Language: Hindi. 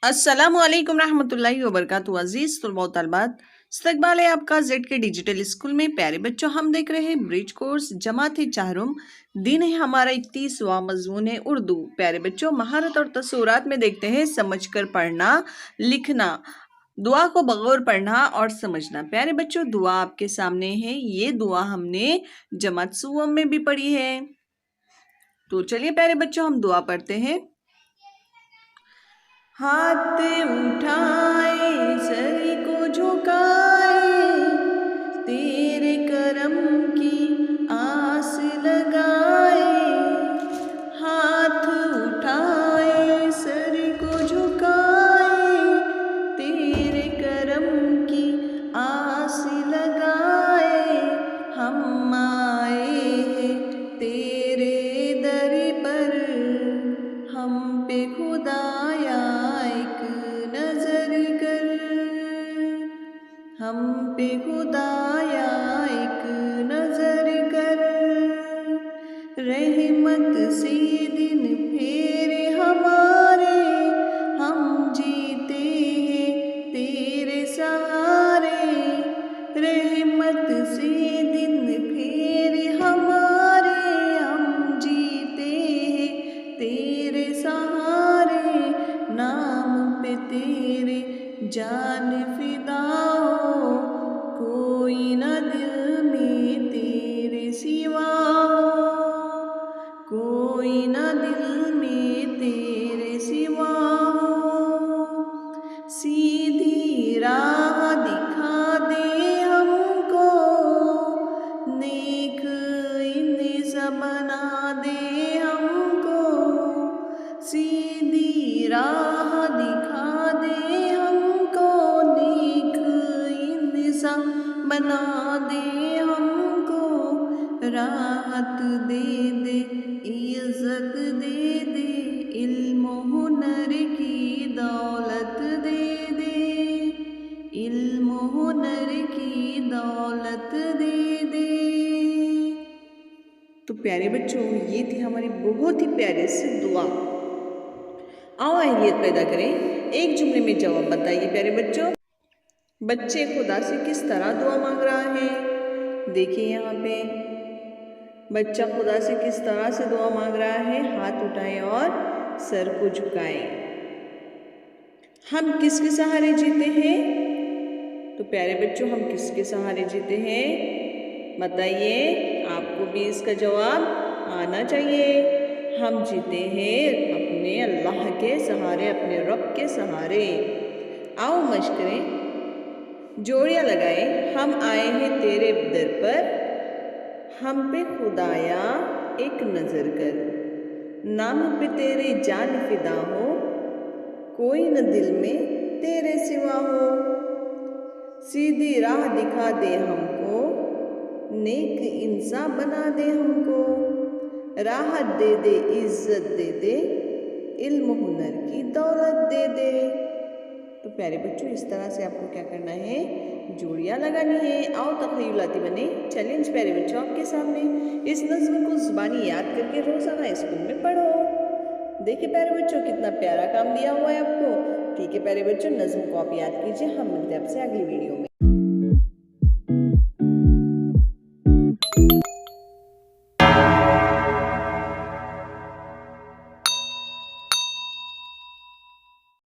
अस्सलामुअलैकुम रहमतुल्लाहि व बरकातुहू। अज़ीज़ तलबा व तलबात, इस्तक़बाल है आपका जेड के डिजिटल स्कूल में। प्यारे बच्चों, हम देख रहे हैं ब्रिज कोर्स जमात चाहरुम। दिन है हमारा 31वां, मज़मून है उर्दू। प्यारे बच्चों, महारत और तसव्वुरात में देखते हैं समझकर पढ़ना लिखना, दुआ को बगौर पढ़ना और समझना। प्यारे बच्चों, दुआ आपके सामने है। ये दुआ हमने जमात सुवम में भी पढ़ी है। तो चलिए प्यारे बच्चों, हम दुआ पढ़ते हैं। हाथ उठाए सर को झुकाए, तेरे करम की आस लगाए। हाथ उठाए सर को झुकाए, तेरे करम की आस लगाए। हम आए हैं तेरे दर पर, हम पे खुदाया एक नजर कर। हम पे खुदाया एक नजर कर। रहमत से दिन फेरे हमारे, हम जीते हैं तेरे सहारे। रहमत से दिन फेरे हमारे, हम जीते हैं तेरे सहारे। नाम पे तेरे जान फिदा हो, कोई न दिल में तेरे सिवा हो। कोई न दिल में तेरे सिवा हो। सीधी राह दिखा दे हमको, नेक इंसान बना दे हमको। सीधी राह दिखा दे हमको, नेक इंसान बना दे हमको। राहत दे दे, इज्जत दे दे, इल्म हुनर की दौलत दे दे। इल्म हुनर की दौलत दे दे। तो प्यारे बच्चों, ये थी हमारी बहुत ही प्यारी सी दुआ। आओ अहलियत पैदा करें। एक जुमले में जवाब बताइए प्यारे बच्चों। बच्चे खुदा से किस तरह दुआ मांग रहा है? देखिए यहाँ पे बच्चा खुदा से किस तरह से दुआ मांग रहा है। हाथ उठाएं और सर को झुकाएं। हम किसके सहारे जीते हैं? तो प्यारे बच्चों, हम किसके सहारे जीते हैं बताइए। आपको भी इसका जवाब आना चाहिए। हम जीते हैं अपने अल्लाह के सहारे, अपने रब के सहारे। आओ मश्क करें, जोड़ियाँ लगाएं। हम आए हैं तेरे दर पर, हम पे खुदाया एक नजर कर। नाम पे तेरे जान फिदा हो, कोई न दिल में तेरे सिवा हो। सीधी राह दिखा दे हमको, नेक इंसान बना दे हमको। राहत दे दे, इज्जत दे दे, इल्म हुनर की दौलत दे दे। तो प्यारे बच्चों, इस तरह से आपको क्या करना है, जोड़ियाँ लगानी है। आओ तख़य्युलाती बने। चैलेंज प्यारे बच्चों आपके सामने। इस नज़्म को ज़ुबानी याद करके रोज़ाना स्कूल में पढ़ो। देखिए प्यारे बच्चों, कितना प्यारा काम दिया हुआ है आपको। ठीक है प्यारे बच्चों, नज़्म को आप याद कीजिए। हम मिलते हैं आपसे अगली वीडियो में।